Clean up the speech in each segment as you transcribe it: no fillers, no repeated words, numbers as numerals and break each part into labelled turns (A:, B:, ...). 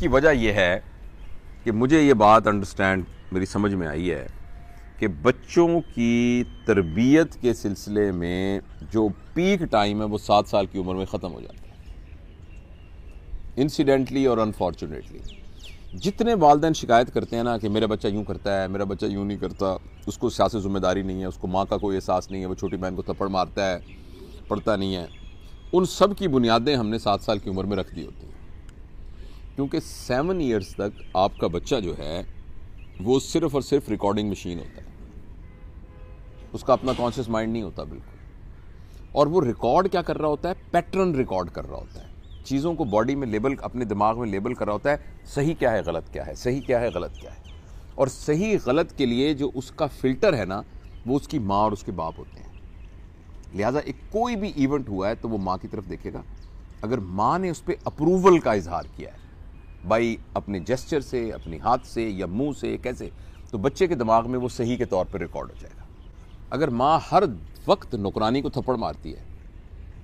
A: उसकी वजह यह है कि मुझे ये बात अंडरस्टैंड मेरी समझ में आई है कि बच्चों की तरबियत के सिलसिले में जो पीक टाइम है वो 7 साल की उम्र में ख़त्म हो जाता है, इंसिडेंटली और अनफॉर्चुनेटली। जितने वालिदैन शिकायत करते हैं ना कि मेरा बच्चा यूँ करता है, मेरा बच्चा यूँ नहीं करता, उसको सियासी जिम्मेदारी नहीं है, उसको माँ का कोई एहसास नहीं है, वो छोटी बहन को थप्पड़ मारता है, पढ़ता नहीं है, उन सब की बुनियादें हमने 7 साल की उम्र में रख दी होती हैं। क्योंकि 7 ईयर्स तक आपका बच्चा जो है वो सिर्फ और सिर्फ रिकॉर्डिंग मशीन होता है, उसका अपना कॉन्शियस माइंड नहीं होता बिल्कुल। और वो रिकॉर्ड क्या कर रहा होता है? पैटर्न रिकॉर्ड कर रहा होता है, चीज़ों को बॉडी में लेबल, अपने दिमाग में लेबल कर रहा होता है, सही क्या है, गलत क्या है, सही क्या है, गलत क्या है। और सही गलत के लिए जो उसका फिल्टर है ना, वो उसकी माँ और उसके बाप होते हैं। लिहाजा एक कोई भी इवेंट हुआ है तो वो माँ की तरफ देखेगा। अगर माँ ने उस पर अप्रूवल का इजहार किया है भाई अपने जेस्चर से, अपने हाथ से या मुंह से, कैसे, तो बच्चे के दिमाग में वो सही के तौर पर रिकॉर्ड हो जाएगा। अगर माँ हर वक्त नुकरानी को थप्पड़ मारती है,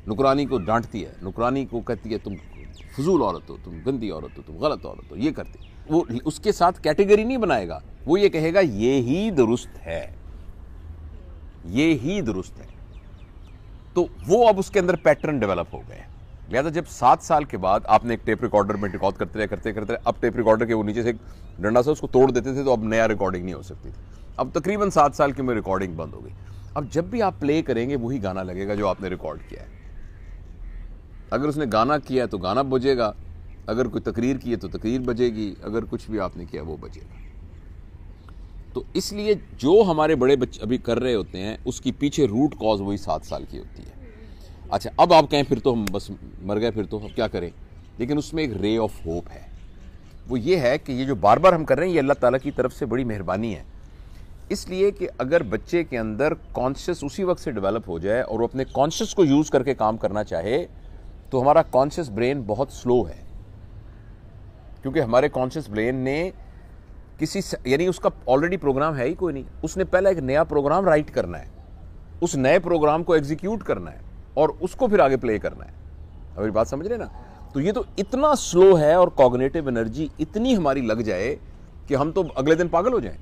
A: नुकरानी को डांटती है, नुकरानी को कहती है तुम फजूल औरत हो, तुम गंदी औरत हो, तुम गलत औरत हो, ये करती, वो उसके साथ कैटेगरी नहीं बनाएगा, वो ये कहेगा ये ही दुरुस्त है, ये ही दुरुस्त है। तो वो अब उसके अंदर पैटर्न डेवलप हो गए। लिहाजा जब 7 साल के बाद आपने एक टेप रिकॉर्डर में रिकॉर्ड करते रहे, अब टेप रिकॉर्डर के वो नीचे से एक डंडा से उसको तोड़ देते थे, तो अब नया रिकॉर्डिंग नहीं हो सकती थी। अब तकरीबन 7 साल की में रिकॉर्डिंग बंद हो गई। अब जब भी आप प्ले करेंगे वही गाना लगेगा जो आपने रिकॉर्ड किया है। अगर उसने गाना किया है तो गाना बजेगा, अगर कोई तकरीर की है तो तकरीर बजेगी, अगर कुछ भी आपने किया वो बजेगा। तो इसलिए जो हमारे बड़े बच्चे अभी कर रहे होते हैं उसकी पीछे रूट कॉज वही 7 साल की होती है। अच्छा, अब आप कहें फिर तो हम बस मर गए, फिर तो हम क्या करें, लेकिन उसमें एक रे ऑफ होप है। वो ये है कि ये जो बार बार हम कर रहे हैं ये अल्लाह ताला की तरफ से बड़ी मेहरबानी है। इसलिए कि अगर बच्चे के अंदर कॉन्शियस उसी वक्त से डेवलप हो जाए और वो अपने कॉन्शियस को यूज़ करके काम करना चाहे, तो हमारा कॉन्शियस ब्रेन बहुत स्लो है, क्योंकि हमारे कॉन्शियस ब्रेन ने यानी उसका ऑलरेडी प्रोग्राम है ही कोई नहीं, उसने पहले एक नया प्रोग्राम राइट करना है, उस नए प्रोग्राम को एग्जीक्यूट करना है और उसको फिर आगे प्ले करना है। हमारी बात समझ रहे ना? तो ये तो इतना स्लो है और कॉग्निटिव एनर्जी इतनी हमारी लग जाए कि हम तो अगले दिन पागल हो जाएं।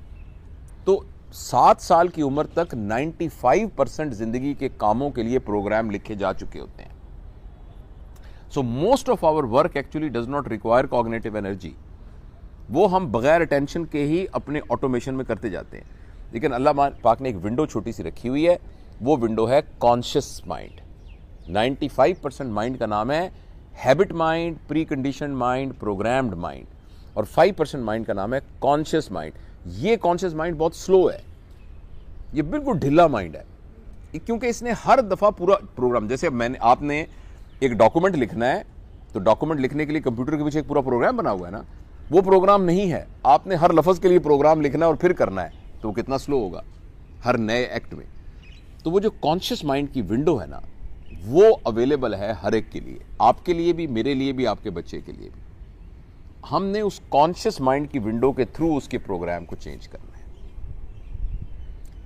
A: तो 7 साल की उम्र तक 95% जिंदगी के कामों के लिए प्रोग्राम लिखे जा चुके होते हैं। So most of our work actually does not require cognitive energy, वो हम बगैर अटेंशन के ही अपने ऑटोमेशन में करते जाते हैं। लेकिन अल्लाह पाक ने एक विंडो छोटी सी रखी हुई है, वो विंडो है कॉन्शियस माइंड। 95% माइंड का नाम है habit mind, pre condition mind, programmed mind, और 5% माइंड का नाम है कॉन्शियस माइंड। ये कॉन्शियस माइंड बहुत स्लो है, ये बिल्कुल ढिल्ला माइंड है, क्योंकि इसने हर दफा पूरा प्रोग्राम, जैसे आपने एक डॉक्यूमेंट लिखना है तो डॉक्यूमेंट लिखने के लिए कंप्यूटर के पीछे एक पूरा प्रोग्राम बना हुआ है ना, वो प्रोग्राम नहीं है। आपने हर लफ्ज के लिए प्रोग्राम लिखना है और फिर करना है, तो वो कितना स्लो होगा हर नए एक्ट में। तो वो जो कॉन्शियस माइंड की विंडो है ना, वो अवेलेबल है हर एक के लिए, आपके लिए भी, मेरे लिए भी, आपके बच्चे के लिए भी। हमने उस कॉन्शियस माइंड की विंडो के थ्रू उसके प्रोग्राम को चेंज करना है।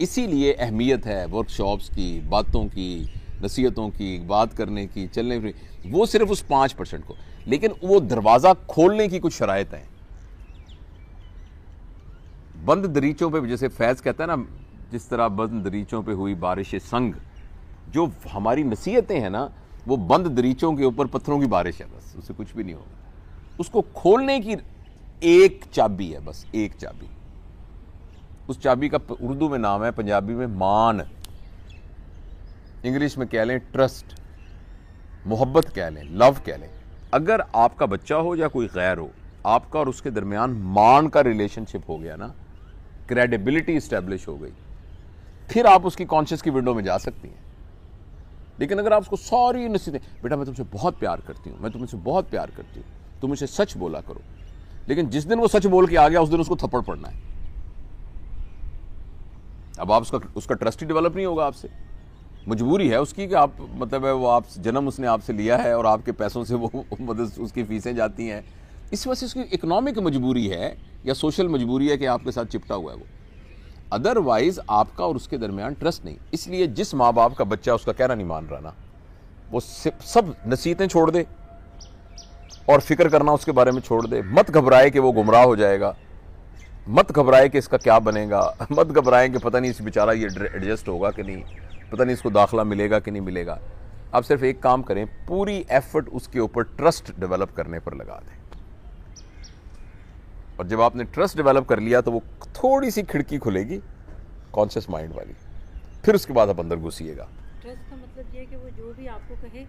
A: इसीलिए अहमियत है वर्कशॉप्स की, बातों की, नसीहतों की, बात करने की, चलने की, वो सिर्फ उस 5% को। लेकिन वो दरवाजा खोलने की कुछ शराइत हैं। बंद दरीचों पे, जैसे फैज कहता है ना, जिस तरह बंद दरीचों पे हुई बारिश संग, जो हमारी नसीहतें हैं ना, वो बंद दरीचों के ऊपर पत्थरों की बारिश है, बस उससे कुछ भी नहीं होगा। उसको खोलने की एक चाबी है, बस एक चाबी। उस चाबी का उर्दू में नाम है, पंजाबी में मान, इंग्लिश में कह लें ट्रस्ट, मोहब्बत कह लें, लव कह लें। अगर आपका बच्चा हो या कोई गैर हो, आपका और उसके दरमियान मान का रिलेशनशिप हो गया ना, क्रेडिबिलिटी इस्टेब्लिश हो गई, फिर आप उसकी कॉन्शियस की विंडो में जा सकती हैं। लेकिन अगर आप उसको सारी नसीहतें, बेटा मैं तुमसे बहुत प्यार करती हूँ, मैं तुमसे बहुत प्यार करती हूँ, तुम मुझे सच बोला करो, लेकिन जिस दिन वो सच बोल के आ गया उस दिन उसको थप्पड़ पड़ना है। अब आप उसका ट्रस्ट ही डेवलप नहीं होगा आपसे। मजबूरी है उसकी कि आप, मतलब है वो आप जन्म उसने आपसे लिया है और आपके पैसों से वो मतलब उसकी फीसें जाती हैं, इस वजह से उसकी इकोनॉमिक मजबूरी है या सोशल मजबूरी है कि आपके साथ चिपटा हुआ है वो। अदरवाइज आपका और उसके दरमियान ट्रस्ट नहीं। इसलिए जिस माँ बाप का बच्चा उसका कहना नहीं मान रहा ना, वो सब नसीहतें छोड़ दे, और फिक्र करना उसके बारे में छोड़ दे। मत घबराए कि वो गुमराह हो जाएगा, मत घबराए कि इसका क्या बनेगा, मत घबराएं कि पता नहीं इस बेचारा ये एडजस्ट होगा कि नहीं, पता नहीं इसको दाखला मिलेगा कि नहीं मिलेगा। आप सिर्फ एक काम करें, पूरी एफर्ट उसके ऊपर ट्रस्ट डेवलप करने पर लगा दें। और जब आपने ट्रस्ट डेवलप कर लिया तो वो थोड़ी सी खिड़की खुलेगी कॉन्शियस माइंड वाली, फिर उसके बाद आप अंदर घुसिएगा।
B: ट्रस्ट का मतलब ये है कि वो जो भी आपको कहे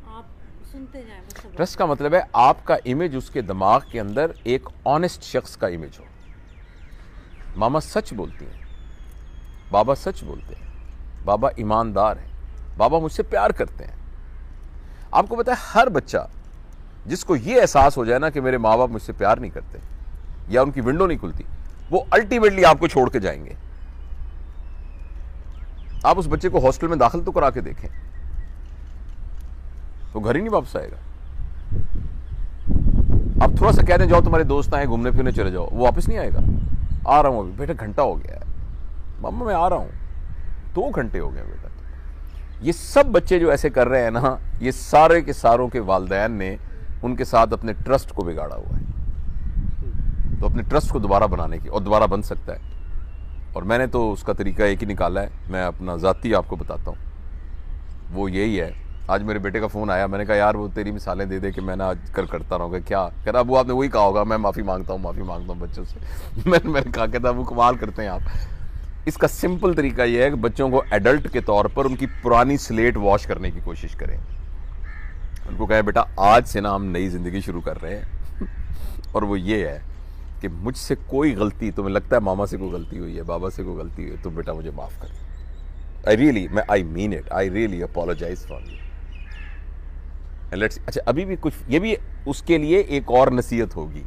B: आप सुनते जाएं।
A: ट्रस्ट का मतलब है आपका इमेज उसके दिमाग के अंदर एक ऑनेस्ट शख्स का इमेज हो। मामा सच बोलती हैं, बाबा सच बोलते हैं, बाबा ईमानदार है, बाबा मुझसे प्यार करते हैं। आपको पता है हर बच्चा जिसको ये एहसास हो जाए ना कि मेरे माँ बाप मुझसे प्यार नहीं करते या उनकी विंडो नहीं खुलती, वो अल्टीमेटली आपको छोड़ के जाएंगे। आप उस बच्चे को हॉस्टल में दाखिल तो करा के देखें, तो घर ही नहीं वापस आएगा। आप थोड़ा सा कह दें जाओ तुम्हारे दोस्त आए घूमने फिरने चले जाओ, वो वापस नहीं आएगा। आ रहा हूं अभी बेटा, घंटा हो गया है, मम्मा मैं आ रहा हूं, 2 घंटे हो गए बेटा। ये सब बच्चे जो ऐसे कर रहे हैं ना, ये सारे के सारों के वालिदैन ने उनके साथ अपने ट्रस्ट को बिगाड़ा हुआ है। तो अपने ट्रस्ट को दोबारा बनाने की, और दोबारा बन सकता है, और मैंने तो उसका तरीका एक ही निकाला है, मैं अपना ज़ाती आपको बताता हूँ, वो यही है। आज मेरे बेटे का फ़ोन आया, मैंने कहा यार वो तेरी मिसालें दे दे कि मैं ना आज कल करता रहूँगा। क्या कह रहा, वो आपने वही कहा होगा, मैं माफ़ी मांगता हूँ बच्चों से। मैंने कहा, कहता वो कमाल करते हैं आप। इसका सिंपल तरीका ये है कि बच्चों को एडल्ट के तौर पर उनकी पुरानी स्लेट वॉश करने की कोशिश करें। उनको कहें बेटा आज से ना हम नई ज़िंदगी शुरू कर रहे हैं और वो ये है कि मुझसे कोई गलती, तुम्हें लगता है मामा से कोई गलती हुई है, बाबा से कोई गलती हुई है, तो बेटा मुझे माफ़ कर दो। I mean it, I really apologise for you. अच्छा अभी भी कुछ, ये भी उसके लिए एक और नसीहत होगी।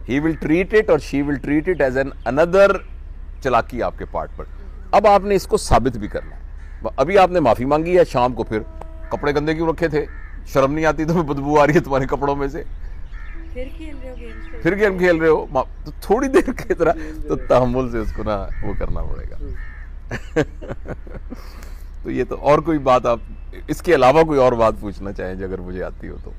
A: ही विल ट्रीट इट और she will treat it as an another चालाकी आपके पार्ट पर। अब आपने इसको साबित भी करना है। अभी आपने माफी मांगी है, शाम को फिर कपड़े गंदे क्यों रखे थे, शर्म नहीं आती, तुम्हें बदबू आ रही है तुम्हारे कपड़ों में से, फिर गेम खेल रहे हो, तो थोड़ी देर की तरह तो तहम्मुल से उसको ना वो करना पड़ेगा। तो ये तो, और कोई बात आप इसके अलावा कोई और बात पूछना चाहें अगर मुझे आती हो तो?